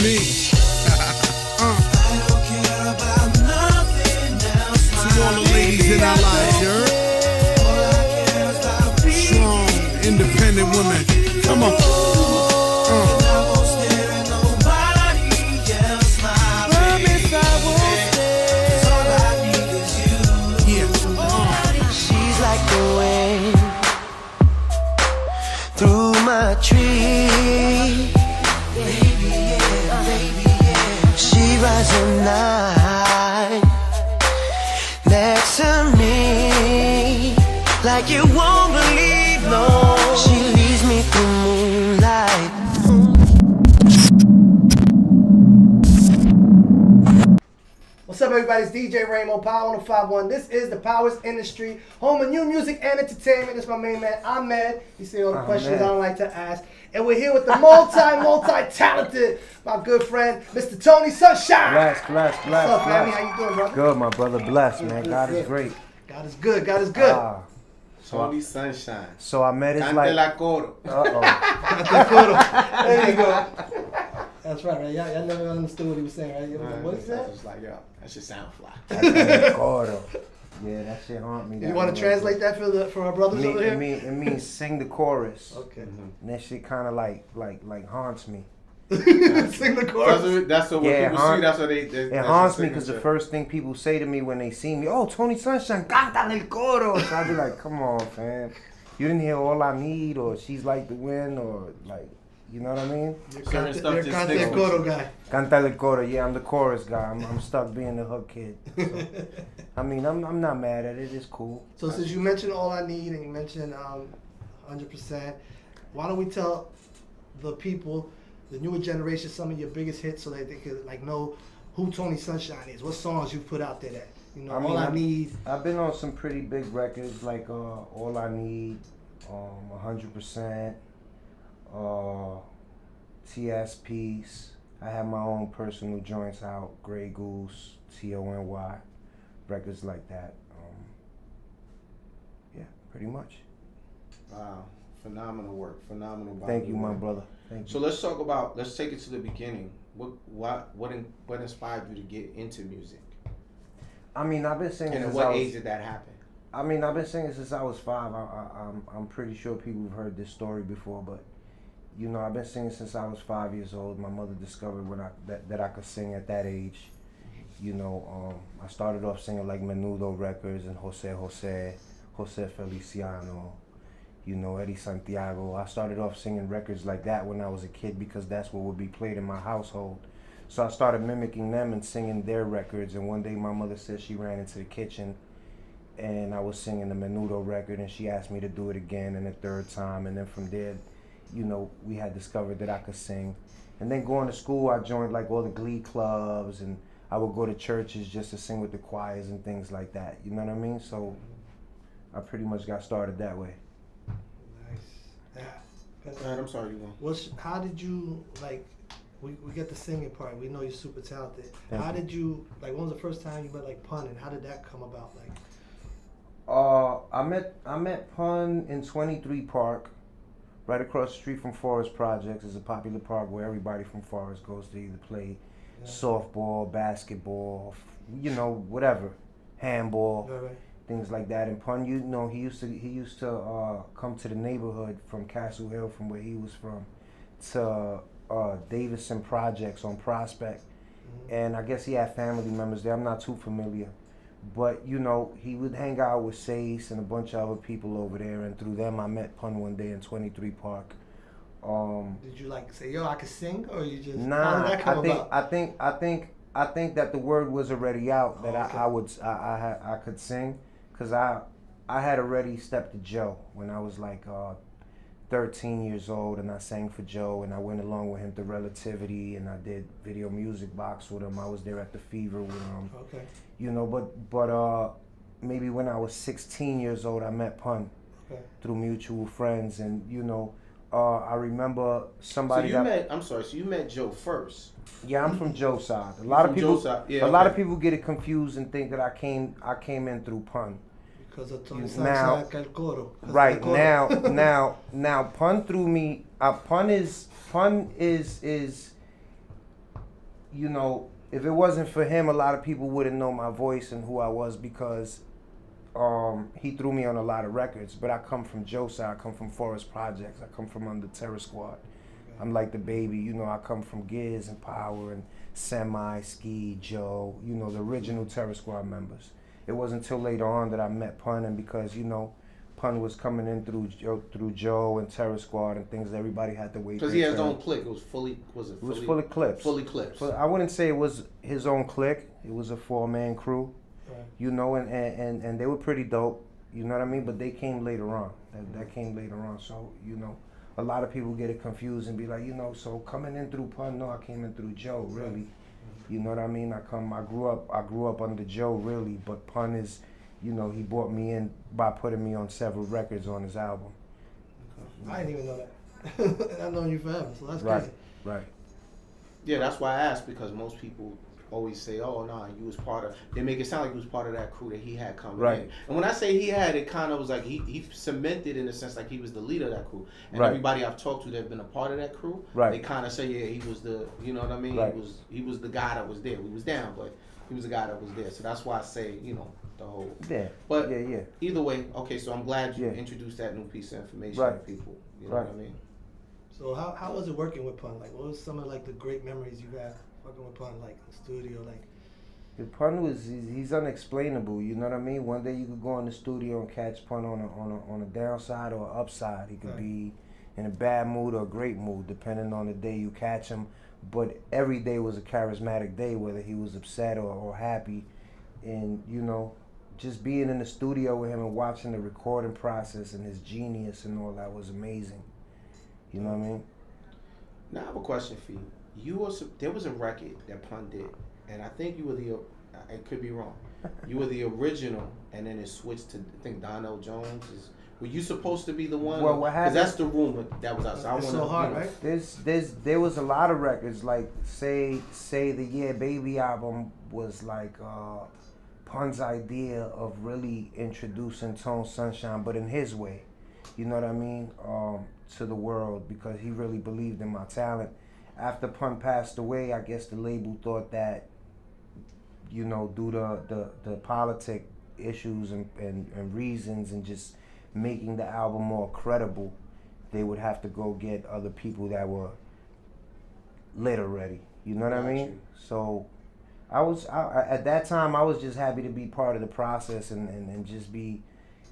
me. I don't care about nothing else. To all the ladies in our lives, you heard? All I care is about being Strong, independent women. Come on. and I won't stare at nobody else, my baby. I won't stay. 'Cause all I need is you. Yeah. She's like the wind through my tree. Baby, yeah, baby, yeah. She rides at night next to me, like you won't believe, no. She leads me through moonlight. What's up, everybody? It's DJ Ramo, Power 1051. This is the Powers Industry, home of new music and entertainment. This is my main man, Ahmed. You see all the questions I don't like to ask. And we're here with the multi-talented, my good friend, Mr. Tony Sunshine. Bless. What's up, family? How you doing, brother? Good, my brother. Blessed, man. Good, God good. is great. God is good. God is good. Tony Sunshine. So I met his Cante like. la coro. There you go. That's right, right? Y'all never understood what he was saying, right? What is I that? was like, yo, that shit sound fly. Yeah, that shit haunt me. You want to translate that for our brothers over here? It means sing the chorus. Okay. And that shit kind of like haunts me. Sing the chorus. That's what Yeah, people see. That's what they. It haunts me because the first thing people say to me when they see me, oh, Tony Sunshine, canta el coro. So I be like, come on, fam. You didn't hear All I Need or She's Like the Wind or like, you know what I mean? certain stuff You're just a sticks Cante with Coro you. guy. Canta el coro. Yeah, I'm the chorus guy. I'm stuck being the hook kid. So, I mean, I'm not mad at it. It's cool. So since you mentioned All I Need and you mentioned 100%, why don't we tell the people, the newer generation, some of your biggest hits so that they could like know who Tony Sunshine is, what songs you put out there that, you know, All I Need. I've been on some pretty big records like All I Need, 100%, TS Peace. I have my own personal joints out, Grey Goose, TONY, records like that. Yeah, pretty much. Wow, phenomenal work, phenomenal. Thank you, my work. brother. Thank you. So let's talk about. Let's take it to the beginning. What inspired you to get into music? I mean, I've been singing And at since what I was, age did that happen? I mean, I've been singing since I was 5. I'm pretty sure people have heard this story before, but you know, I've been singing since I was 5 years old. My mother discovered that I could sing at that age. You know, I started off singing like Menudo records and Jose Feliciano, you know, Eddie Santiago. I started off singing records like that when I was a kid because that's what would be played in my household. So I started mimicking them and singing their records. And one day my mother said she ran into the kitchen and I was singing the Menudo record and she asked me to do it again and a third time. And then from there, you know, we had discovered that I could sing. And then going to school, I joined like all the glee clubs and I would go to churches just to sing with the choirs and things like that. You know what I mean? So I pretty much got started that way. Nice. Yeah. All right, I'm sorry, you won. How did you, like, we get the singing part. We know you're super talented. Thank How you. did you, like, when was the first time you met, like, Pun, and how did that come about? Like, I met Pun in 23 Park, right across the street from Forest Projects. It's a popular park where everybody from Forest goes to either play softball, basketball, you know, whatever, handball, right. things like that. And Pun, you know, he used to come to the neighborhood from Castle Hill, from where he was from, to Davison Projects on Prospect. And I guess he had family members there. I'm not too familiar. But, you know, he would hang out with Sace and a bunch of other people over there. And through them, I met Pun one day in 23 Park. Did you, like, say, yo, I could sing? Or you just, how Nah, did that come about? I think that the word was already out that okay. I could sing. Because I had already stepped to Joe when I was like 13 years old, and I sang for Joe, and I went along with him to Relativity, and I did video music box with him. I was there at the Fever with him. Okay. You know, but maybe when I was 16 years old, I met Pun through mutual friends, and you know, I remember somebody. So you met Joe first. Yeah, I'm from Joe's side. A lot of people, Yeah, a lot of people get it confused and think that I came in through Pun. Because of Tony Now- Sunshine, El Coro. Right now, Pun through me. Pun is you know, if it wasn't for him, a lot of people wouldn't know my voice and who I was because he threw me on a lot of records. But I come from Joe side, I come from Forest Projects, I come from under Terror Squad. I'm like the baby, you know, I come from Giz and Power and Semi, Ski, Joe, you know, the original Terror Squad members. It wasn't until later on that I met Pun, and because, you know, Pun was coming in through Joe and Terror Squad and things that everybody had to wait. Because he had his own clique. It was fully clips. Fully clips. But I wouldn't say it was his own clique. It was a 4-man crew, right. You know, and they were pretty dope. You know what I mean? But they came later on. That came later on. So, you know, a lot of people get it confused and be like, you know, so coming in through Pun, no, I came in through Joe, really. You know what I mean? I grew up under Joe, really, but Pun is, you know, he brought me in by putting me on several records on his album. I didn't even know that. I've known you forever, so that's crazy. Right. Yeah, that's why I asked, because most people always say, oh, nah, you was part of, they make it sound like you was part of that crew that he had coming in. And when I say he had, it kind of was like he cemented in a sense like he was the leader of that crew. And everybody I've talked to that have been a part of that crew, they kind of say, yeah, he was the, you know what I mean? He was the guy that was there. We was down, but he was the guy that was there. So that's why I say, you know, the whole. Yeah. But either way, okay, so I'm glad you introduced that new piece of information to people. You know what I mean? So how was it working with Pun? Like, what was some of like the great memories you had working with Pun, like in the studio, like? The Pun he's unexplainable. You know what I mean? One day you could go in the studio and catch Pun on a downside or an upside. He could be in a bad mood or a great mood, depending on the day you catch him. But every day was a charismatic day, whether he was upset or happy. And, you know, just being in the studio with him and watching the recording process and his genius and all that was amazing. You know what I mean? Now I have a question for you. There was a record that Pun did, and I think you were I could be wrong. You were the original, and then it switched to, I think, Donnell Jones. Were you supposed to be the one? Well, what happened? Because that's the rumor that was outside. It's so hard, right? There was a lot of records, like say the Yeah Baby album was like Pun's idea of really introducing Tone Sunshine, but in his way. You know what I mean? To the world, because he really believed in my talent. After Pun passed away, I guess the label thought that, you know, due to the politic issues and reasons and just making the album more credible, they would have to go get other people that were lit already. You know what I mean? So at that time, I was just happy to be part of the process and just be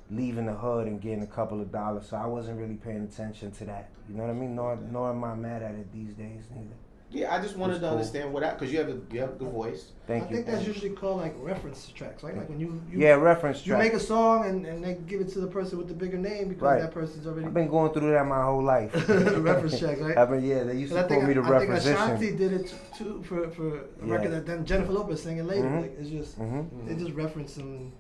leaving the hood and getting a couple of dollars. So I wasn't really paying attention to that. You know what I mean? Nor am I mad at it these days neither. Yeah, I just wanted to understand what that, because you have a good voice. Thank you. I think that's usually called like reference tracks, right? Like when you reference tracks. You make a song and they give it to the person with the bigger name because that person's already. I've been going through that my whole life. Reference tracks, right? They used to call me the reposition. I think Ashanti did it too for a record that then Jennifer Lopez singing later. Like it's just they just reference them.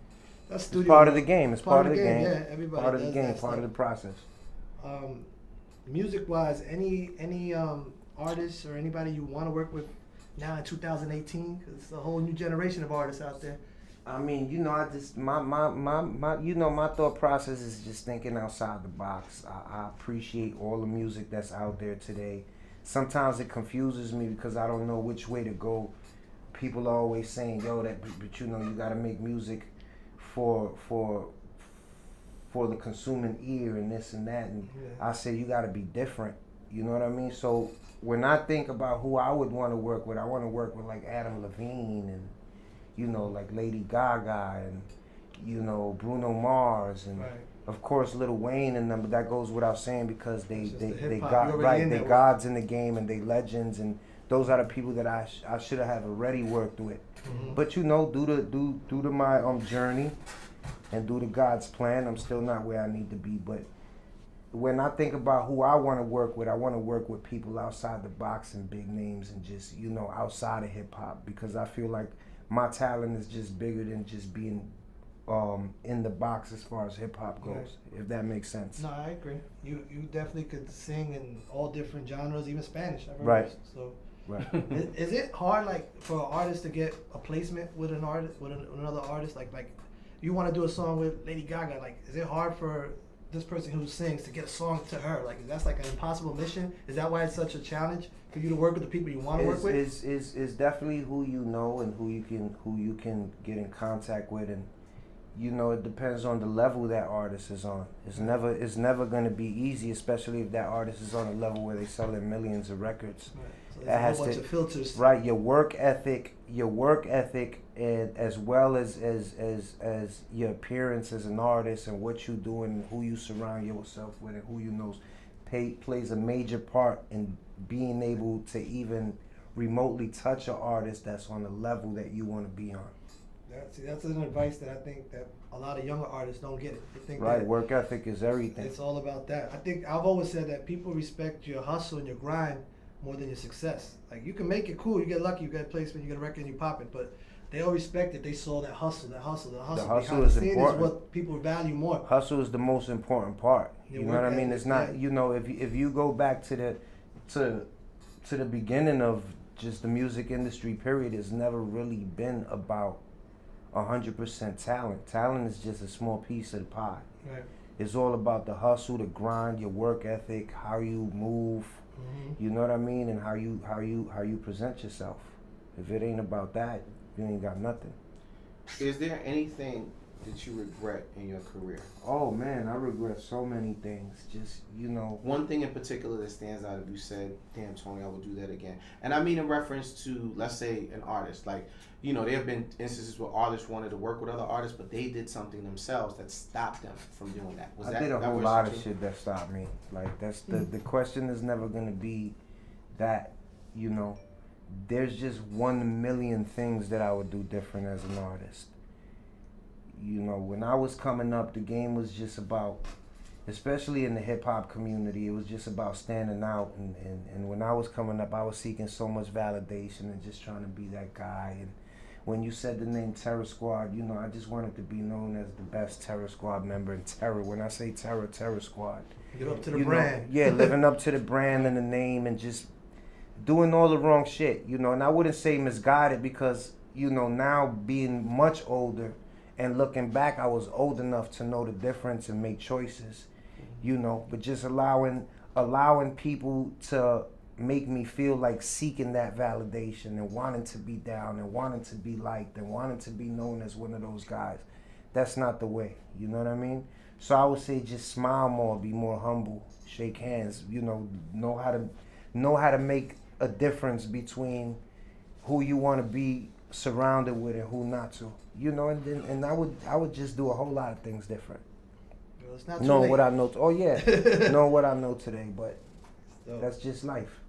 That's studio. It's part of the game. It's part of the game. Yeah, everybody. Part of the does game. that Part stuff. of the process. Music-wise, any artists or anybody you want to work with now in 2018? Because it's a whole new generation of artists out there. I mean, you know, I just my you know, my thought process is just thinking outside the box. I appreciate all the music that's out there today. Sometimes it confuses me because I don't know which way to go. People are always saying, "Yo, but you know, you got to make music for the consuming ear and this and that." And I say you got to be different. You know what I mean? So when I think about who I would want to work with, I want to work with like Adam Levine and, you know, like Lady Gaga and, you know, Bruno Mars and of course Lil Wayne and them. But that goes without saying because they gods in the game and they legends, and those are the people that I should have already worked with. But you know, due to my journey and due to God's plan, I'm still not where I need to be. But when I think about who I want to work with people outside the box and big names and just, you know, outside of hip hop, because I feel like my talent is just bigger than just being in the box as far as hip hop goes, if that makes sense. No, I agree. You definitely could sing in all different genres, even Spanish. So. Right. Is it hard, like, for an artist to get a placement with another artist? Like you want to do a song with Lady Gaga. Like, is it hard for this person who sings to get a song to her? Like, that's like an impossible mission. Is that why it's such a challenge for you to work with the people you want to work with? Is definitely who you know and who you can get in contact with, and you know, it depends on the level that artist is on. It's never gonna be easy, especially if that artist is on a level where they selling millions of records. Right. So That there's a has whole bunch to- of filters. Right, your work ethic, and as well as your appearance as an artist and what you doing and who you surround yourself with and who you know plays a major part in being able to even remotely touch an artist that's on the level that you want to be on. That's an advice that I think that a lot of younger artists don't get it. They think Right, that work ethic is everything. it's all about that. I think I've always said that people respect your hustle and your grind more than your success. Like, you can make it cool, you get lucky, you get a placement, you get a record, and you pop it, but they all respect it. They saw that hustle. The hustle hustle behind is the scenes important. is what people value more. Hustle is the most important part. Your You know what I work mean? ethic, It's not, yeah. you know, if you go back to the beginning of just the music industry period, it's never really been about 100% talent. Talent is just a small piece of the pie. Right. It's all about the hustle, the grind, your work ethic, how you move, you know what I mean, and how you present yourself. If it ain't about that, you ain't got nothing. Is there anything that you regret in your career? Oh man, I regret so many things. Just, you know. One thing in particular that stands out, if you said, damn, Tony, I would do that again. And I mean in reference to, let's say, an artist. Like, you know, there have been instances where artists wanted to work with other artists, but they did something themselves that stopped them from doing that. I did a whole lot of shit that stopped me. Like, that's the question is never gonna be that, you know. There's just 1 million things that I would do different as an artist. You know, when I was coming up, the game was just about, especially in the hip hop community, it was just about standing out. And when I was coming up, I was seeking so much validation and just trying to be that guy. And when you said the name Terror Squad, you know, I just wanted to be known as the best Terror Squad member. And terror, when I say terror, Terror Squad. Live up to the You know, brand. yeah, living up to the brand and the name and just doing all the wrong shit, you know. And I wouldn't say misguided because, you know, now being much older and looking back, I was old enough to know the difference and make choices, you know. But just allowing people to make me feel like seeking that validation and wanting to be down and wanting to be liked and wanting to be known as one of those guys. That's not the way, you know what I mean? So I would say just smile more, be more humble, shake hands, you know how to make a difference between who you want to be surrounded with and who not to, you know. And I would just do a whole lot of things different. Well, it's not too Knowing late. what I know, knowing what I know today, but So, that's just life.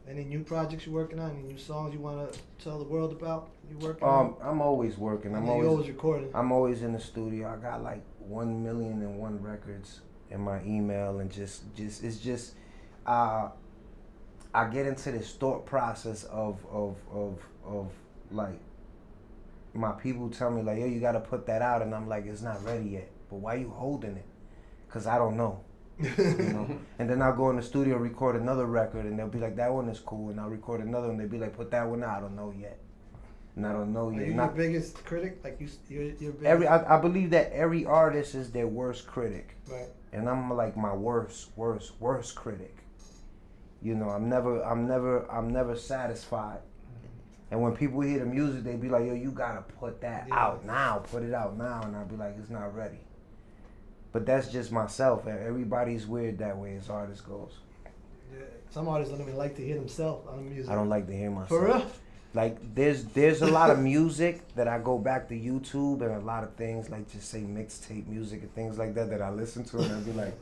any new projects you're working on? Any new songs you want to tell the world about? You working on? I'm always working. I I'm know you're always always recording. I'm always in the studio. I got like 1,000,001 records in my email, and it's just I get into this thought process of like, my people tell me like, yo, you gotta put that out, and I'm like, it's not ready yet. But why you holding it? Cause I don't know. You know? And then I'll go in the studio, record another record, and they'll be like, that one is cool, and I'll record another one, they'll be like, put that one out. I don't know yet. And I don't know Are yet. you Not- your biggest critic? Like, you're biggest? I believe that every artist is their worst critic. Right. And I'm like my worst critic. You know, I'm never satisfied. And when people hear the music, they be like, yo, you gotta put that out now, put it out now. And I'll be like, it's not ready. But that's just myself. Everybody's weird that way as artists goes. Yeah. Some artists don't even like to hear themselves on the music. I don't like to hear myself. For real? Like, there's a lot of music that I go back to YouTube, and a lot of things like just say mixtape music and things like that I listen to, and I'd be like,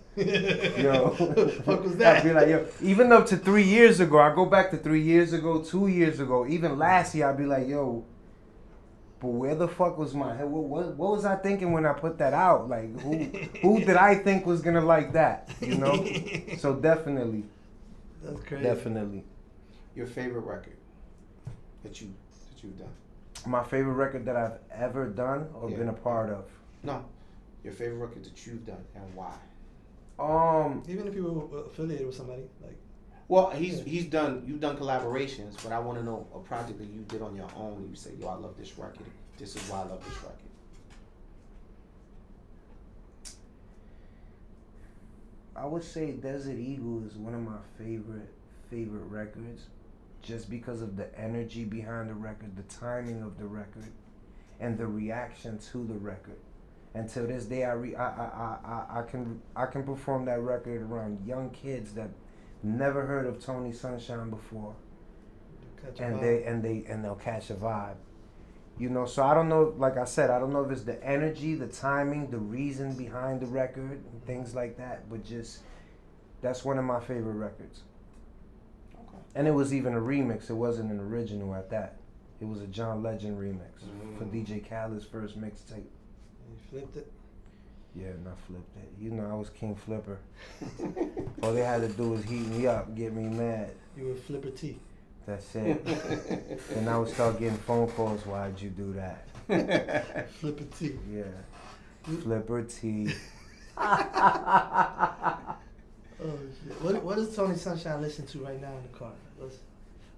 yo, What the fuck was that? I'd be like, yo, even up to 3 years ago, I go back to 3 years ago, 2 years ago, even last year, I'd be like, yo, but where the fuck was my head? What was I thinking when I put that out? Like, who did I think was gonna like that? You know? So definitely. That's crazy. Definitely. Your favorite record that you've done? My favorite record that I've ever done or Yeah. been a part of. No, your favorite record that you've done and why? Even if you were affiliated with somebody, like. Well, you've done collaborations, but I want to know a project that you did on your own. You say, yo, I love this record. This is why I love this record. I would say Desert Eagle is one of my favorite records, just because of the energy behind the record, the timing of the record, and the reaction to the record. And to this day, I can perform that record around young kids that never heard of Tony Sunshine before, and they'll catch a vibe. You know, so I don't know. Like I said, I don't know if it's the energy, the timing, the reason behind the record, and things like that. But just that's one of my favorite records. Okay. And it was even a remix. It wasn't an original at that. It was a John Legend remix for DJ Khaled's first mixtape. You flipped it? Yeah, and I flipped it. You know, I was King Flipper. All they had to do was heat me up, get me mad. You were Flipper T. That's it. And I would start getting phone calls. Why'd you do that? Flipper T. Yeah. Flipper T. Oh shit! What does Tony Sunshine listen to right now in the car?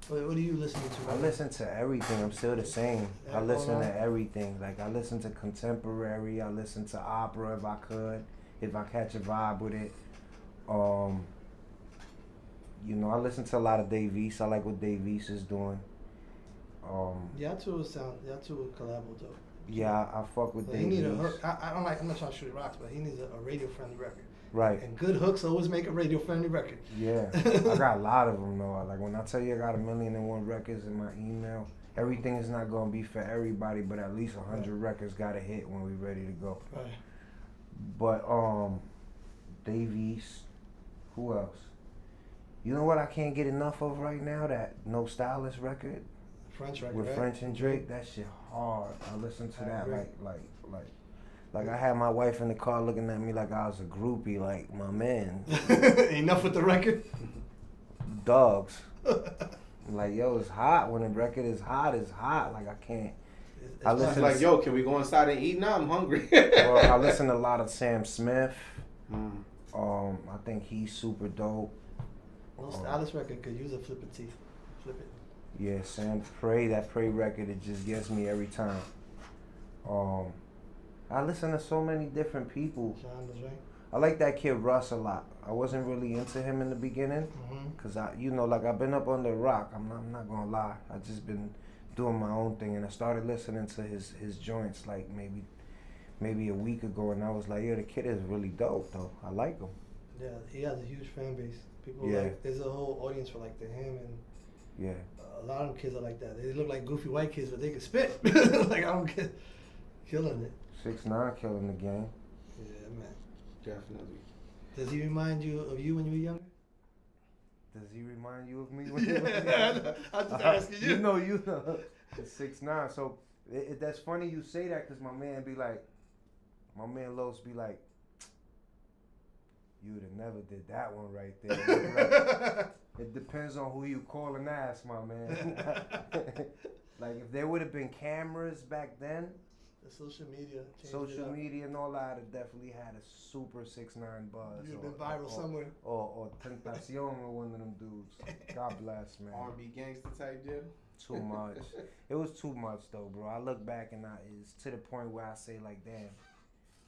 What are you listening to? I listen to everything. I'm still the same. I listen to everything. Like I listen to contemporary. I listen to opera if I could, if I catch a vibe with it. You know, I listen to a lot of Dave East. I like what Dave East is doing. Y'all two would collabo though. Yeah, I fuck with Dave East. He need a hook. I'm not trying to shoot rocks, but he needs a radio friendly record. Right. And good hooks always make a radio friendly record. Yeah. I got a lot of them though. Like when I tell you I got 1,000,001 records in my email, everything is not gonna be for everybody, but at least 100 records gotta hit when we ready to go. Right. But Dave East, who else? You know what I can't get enough of right now? That No Stylist record. French record. With right? French and Drake. That shit hard. I listen to that like I had my wife in the car looking at me like I was a groupie, like my man. Enough with the record? Dogs. Like, yo, it's hot. When a record is hot, it's hot. Like I can't. I listen like, yo, can we go inside and eat now? I'm hungry. Well, I listen to a lot of Sam Smith. I think he's super dope. No Stylist record could use a Flipper T. Flip it. Yeah, Sam Pray, that Pray record, it just gets me every time. I listen to so many different people. I like that kid Russ a lot. I wasn't really into him in the beginning, cause I've been up under a rock. I'm not gonna lie. I just been doing my own thing, and I started listening to his joints like maybe a week ago, and I was like, yeah, the kid is really dope though. I like him. Yeah, he has a huge fan base. People like, there's a whole audience for like him, and a lot of them kids are like that. They look like goofy white kids, but they can spit. Like I don't get killing it. 6ix9ine killing the game. Yeah, man. Definitely. Does he remind you of you when you were younger? Does he remind you of me when you were younger? I'm just asking you. You know. It's 6ix9ine. So that's funny you say that, because my man Los be like, you'd have never did that one right there. It depends on who you call and ask, my man. Like if there would have been cameras back then, the social media and all that, I'd have definitely had a super 6ix9ine buzz. You've been viral somewhere. Or Tentacion or one of them dudes. God bless, man. R&B gangster type deal. Too much. It was too much though, bro. I look back and it's to the point where I say like, damn,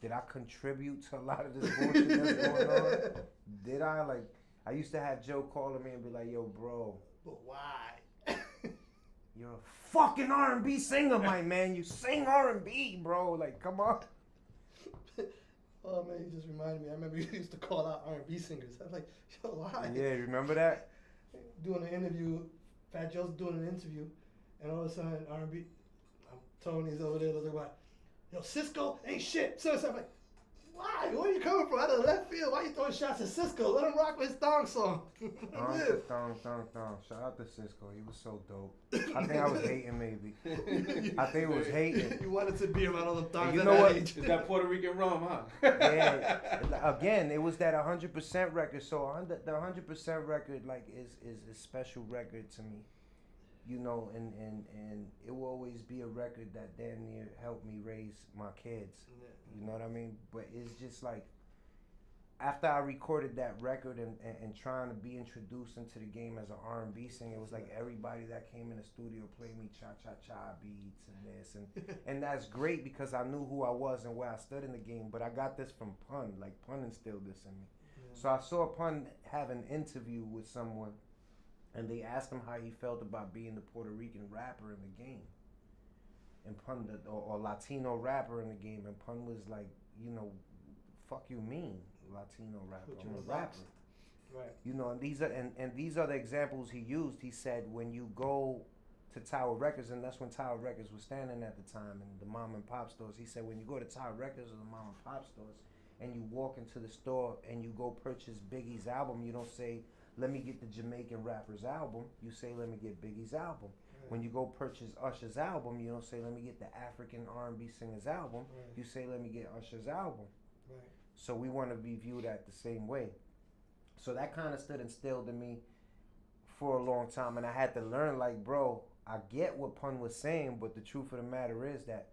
did I contribute to a lot of this bullshit that's going on? Did I? Like, I used to have Joe calling me and be like, yo, bro. But why? You're a fucking R&B singer, my man. You sing R&B, bro. Like, come on. Oh, man, you just reminded me. I remember you used to call out R&B singers. I was like, yo, why? Yeah, remember that? Doing an interview. Fat Joe's doing an interview. And all of a sudden, R&B, Tony's over there. They're like, yo, Cisco ain't shit. So I'm like, why? Where are you coming from? Out of the left field. Why you throwing shots at Cisco? Let him rock with his thong song. Thong. Shout out to Cisco. He was so dope. I think I was hating maybe. I think it was hating. You wanted to be around all the thongs. You know what? It's that Puerto Rican rum, huh? Yeah. Again, it was that 100% record. So the 100% record like is a special record to me. You know, and it will always be a record that damn near helped me raise my kids. You know what I mean? But it's just like, after I recorded that record and trying to be introduced into the game as an R&B singer, it was like everybody that came in the studio played me cha-cha-cha beats and this. And that's great because I knew who I was and where I stood in the game. But I got this from Pun. Like, Pun instilled this in me. So I saw Pun have an interview with someone, and they asked him how he felt about being the Puerto Rican rapper in the game, and Pun or Latino rapper in the game, and Pun was like, you know, fuck you mean Latino rapper? I'm a rapper. Right. You know, and these are the examples he used. He said when you go to Tower Records, and that's when Tower Records was standing at the time, and the mom and pop stores. He said when you go to Tower Records or the mom and pop stores, and you walk into the store and you go purchase Biggie's album, you don't say, let me get the Jamaican rapper's album. You say, let me get Biggie's album. Right. When you go purchase Usher's album, you don't say, let me get the African R&B singer's album. Right. You say, let me get Usher's album. Right. So we want to be viewed at the same way. So that kind of stood instilled in me for a long time, and I had to learn, like, bro, I get what Pun was saying, but the truth of the matter is that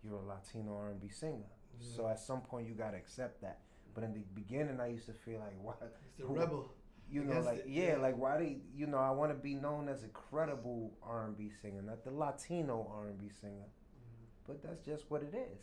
you're a Latino R&B singer. Mm-hmm. So at some point you gotta accept that. But in the beginning, I used to feel like, what? It's the rebel. You know, like, like, why they, you know, I want to be known as a credible R&B singer, not the Latino R&B singer. Mm-hmm. But that's just what it is.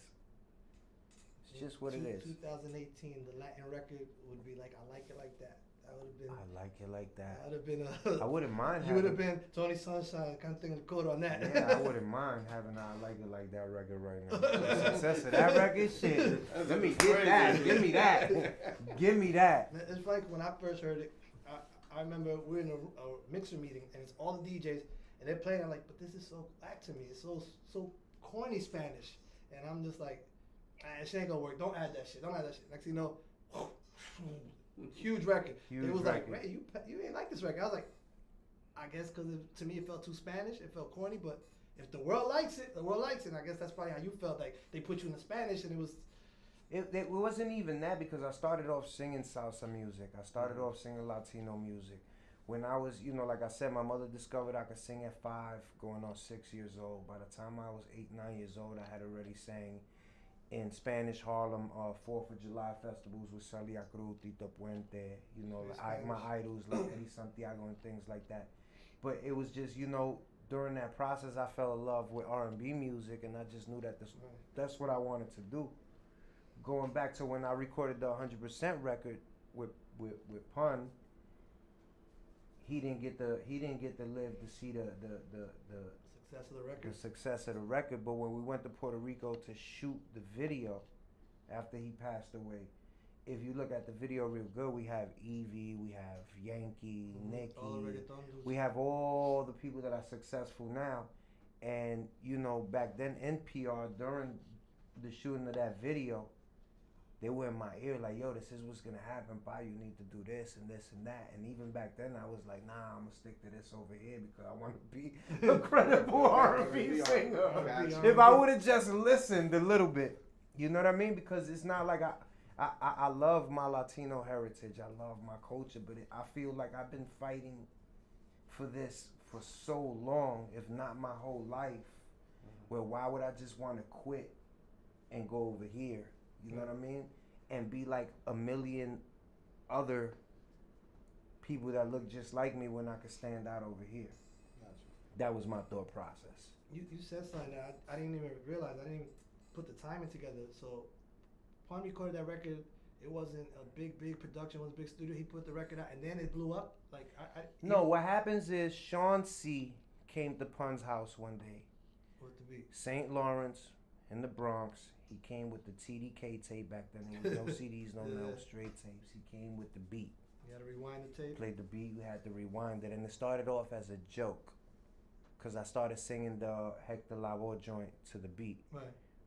It's just what it is. 2018, the Latin record would be like, I Like It Like That. That would have been. I Like It Like That. That would have been. I wouldn't mind. You would have been Tony Sunshine, kind of thinking the code on that. Yeah, I wouldn't mind having I Like It Like That record right now. The success of that record, shit. Let me get that. Give me that. Give me that. It's like when I first heard it. I remember we were in a mixer meeting, and it's all the DJs, and they're playing. I'm like, but this is so black to me. It's so corny Spanish, and I'm just like. It ain't gonna work. Don't add that shit. Don't add that shit. Next thing you know, huge record. It was like, Ray, you ain't like this record. I was like, I guess because to me it felt too Spanish. It felt corny. But if the world likes it, the world likes it. And I guess that's probably how you felt. Like they put you in the Spanish, and it was. It wasn't even that, because I started off singing salsa music. I started off singing Latino music. When I was, you know, like I said, my mother discovered I could sing at 5, going on 6 years old. By the time I was 8, 9 years old, I had already sang in Spanish Harlem, 4th of July festivals with Celia Cruz, Tito Puente, you know, my idols like Eddie Santiago and things like that. But it was just, you know, during that process, I fell in love with R&B music, and I just knew that that's what I wanted to do. Going back to when I recorded the 100% record with Pun, he didn't get to live to see the success of the record. The success of the record. But when we went to Puerto Rico to shoot the video after he passed away, if you look at the video real good, we have Evie, we have Yankee, Nicky, we have all the people that are successful now. And you know, back then in PR, during the shooting of that video, they were in my ear like, yo, this is what's gonna happen, Pa. You need to do this and this and that. And even back then, I was like, nah, I'm gonna stick to this over here because I want to be a credible R&B singer. If I would have just listened a little bit, you know what I mean? Because it's not like I love my Latino heritage. I love my culture, but I feel like I've been fighting for this for so long, if not my whole life. Well, why would I just want to quit and go over here? You know what I mean? And be like a million other people that look just like me when I could stand out over here. Gotcha. That was my thought process. You said something that I didn't even realize. I didn't even put the timing together. So, Pun recorded that record. It wasn't a big production. It was a big studio. He put the record out, and then it blew up. Like No, what happens is Sean C. came to Pun's house one day. What the beat? St. Lawrence in the Bronx. He came with the TDK tape back then. There was no CDs, no straight tapes. He came with the beat. You had to rewind the tape? Played the beat, we had to rewind it. And it started off as a joke. Because I started singing the Hector Lavoe joint to the beat.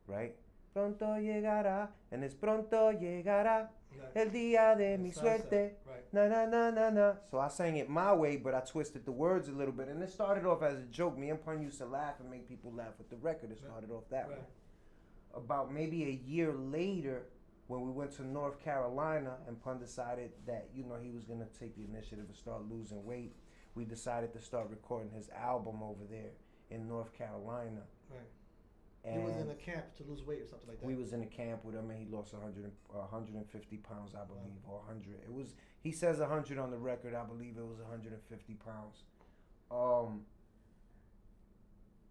Right? Pronto llegará, and it's pronto llegará, el día de mi suerte, na na na na na. So I sang it my way, but I twisted the words a little bit. And it started off as a joke. Me and Pun used to laugh and make people laugh with the record. It started off that way. About maybe a year later, when we went to North Carolina, and Pun decided that, you know, he was going to take the initiative and start losing weight, we decided to start recording his album over there in North Carolina. Right. And he was in a camp to lose weight or something like that. We was in a camp with him, and he lost 150 pounds, I believe, or 100. It was, he says 100 on the record. I believe it was 150 pounds.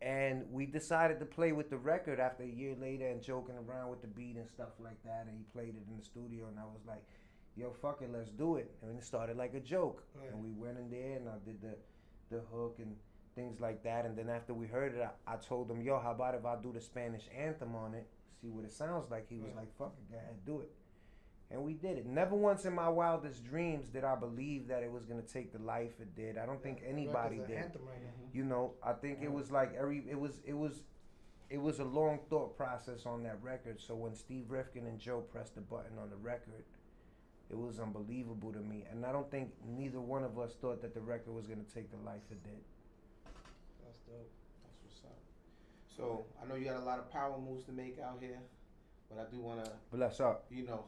And we decided to play with the record after a year later and joking around with the beat and stuff like that. And he played it in the studio, and I was like, yo, fuck it, let's do it. And it started like a joke. Right. And we went in there and I did the hook and things like that. And then after we heard it, I told him, yo, how about if I do the Spanish anthem on it, see what it sounds like. He was like, fuck it, go ahead, do it. And we did it. Never once in my wildest dreams did I believe that it was gonna take the life it did. I don't think anybody did. Anthem right now. You know, I think it was like it was a long thought process on that record. So when Steve Rifkin and Joe pressed the button on the record, it was unbelievable to me. And I don't think neither one of us thought that the record was gonna take the life it did. That's dope. That's what's up. So I know you got a lot of power moves to make out here, but I do want to, Bless up. you know,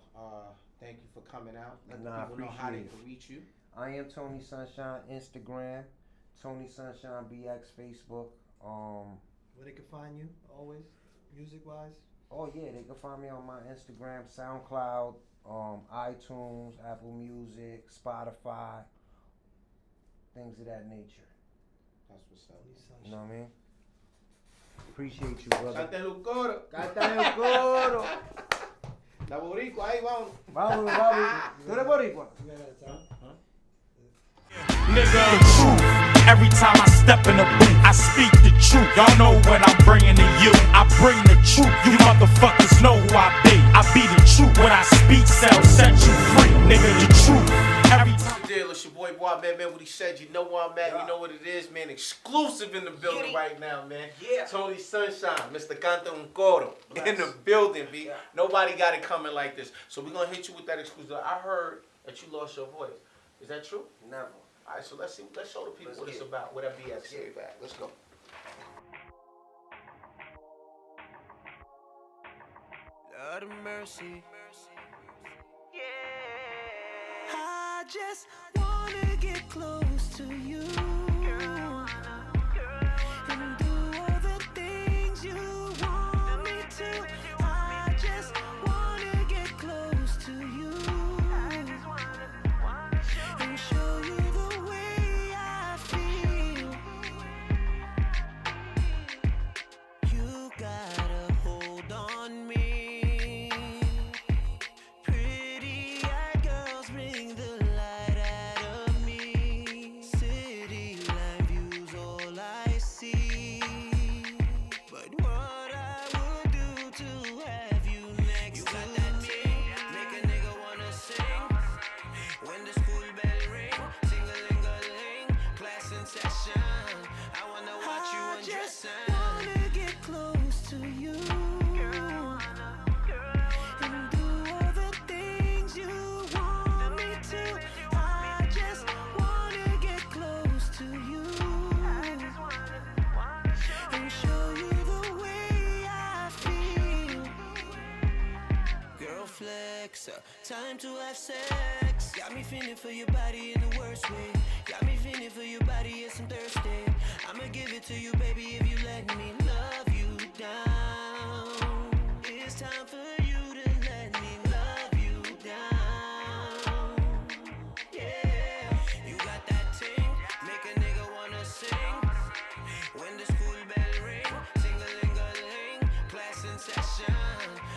thank you for coming out. Let the Nah, I people know how they appreciate can reach you. I am Tony Sunshine, Instagram, Tony Sunshine BX, Facebook. Where they can find you always, music wise. Oh yeah, they can find me on my Instagram, SoundCloud, iTunes, Apple Music, Spotify, things of that nature. That's what's up. You know what I mean? Appreciate you, brother. Canta el coro. Canta el coro. La boricua, ahí vamos. Vamos, vamos. ¿Tú eres boricua? You got that time? Nigga, the truth. Every time I step in the booth, I speak the truth. Y'all know what I'm bringing to you. I bring the truth. You motherfuckers know who I be. I be the truth. When I speak, set you free. Nigga, the truth. Every time. Deal, it's your boy Boy, man, what he said. You know where I'm at. You know what it is, man. Exclusive in the building right now, man. Yeah. Tony Sunshine, Mr. Canta un Coro. In the building, B. Yeah. Nobody got it coming like this. So we're going to hit you with that exclusive. I heard that you lost your voice. Is that true? Never. All right, so let's show the people Let's what get it's it. about, what that BX say back. Let's go. Lord of mercy. I just wanna get close to you. And do all the things you want me to. I just wanna get close to you. And show you the way I feel. You got a hold on me. Pretty eyed girls bring the light out of me. City line views all I see. But what I would do to have you next to me. Make a nigga wanna sing. When the school bell ring, sing-a-ling-a-ling, class in session. I wanna watch you undressing. I wanna get close to you. And do all the things you want me to. I just wanna get close to you. And show you the way I feel. Girl flex, time to have sex. Got me feeling for your body in the worst way. Got me feeling for your body, yes I'm thirsty. I'ma give it to you, baby, if you let me love you down. It's time for you to let me love you down. Yeah, you got that ting, make a nigga wanna sing. When the school bell ring, sing-a-ling-a-ling, class in session.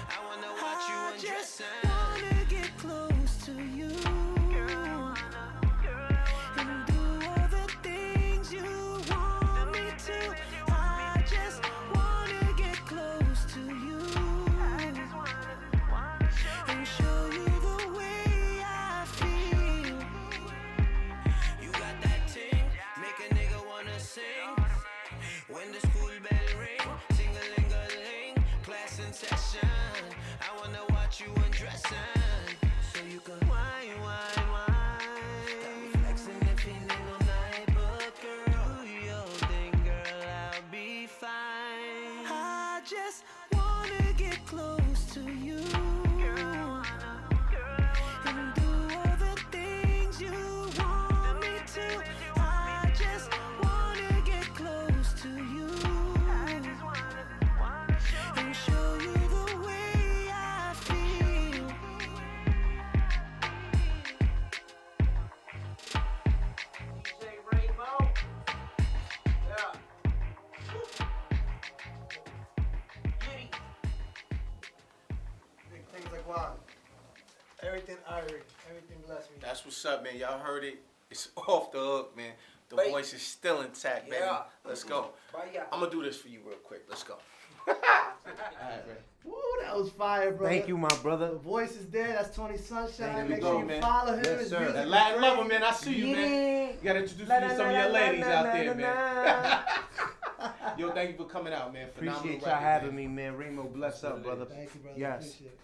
I wanna watch you undressing. I just wanna get close to you. And do all the things you want me to. I just wanna get close to you. And show you the way I feel. You got that ting, make a nigga wanna sing. When the school bell ring, sing-a-ling-a-ling, class in session. I wanna watch you undressing. So you can whine. Got me flexing and feeling all night, but girl, do your thing, girl, I'll be fine. I just wanna get close to you. And do all the things you want me to. I just wanna get close to you. And show you the way I feel. Big things like what? Everything irie. Everything bless me. That's what's up, man. Y'all heard it. It's off the hook, man. The Wait. voice is still intact, baby. Yeah. Let's go. Vaya. I'm gonna do this for you real quick. Let's go. All right, Ray. Woo, that was fire, bro. Thank you, my The brother. voice is there. That's Tony Sunshine. There Make we sure go, you man. follow him. Yes, His sir. music That is Latin great. lover, man. I see you, man. You gotta introduce me to some of your ladies out there, man. Yo, thank you for coming out, man. Phenomenal Appreciate y'all record, having man. me, man. Remo, bless up, brother. Thank you, brother. Yes. Appreciate it.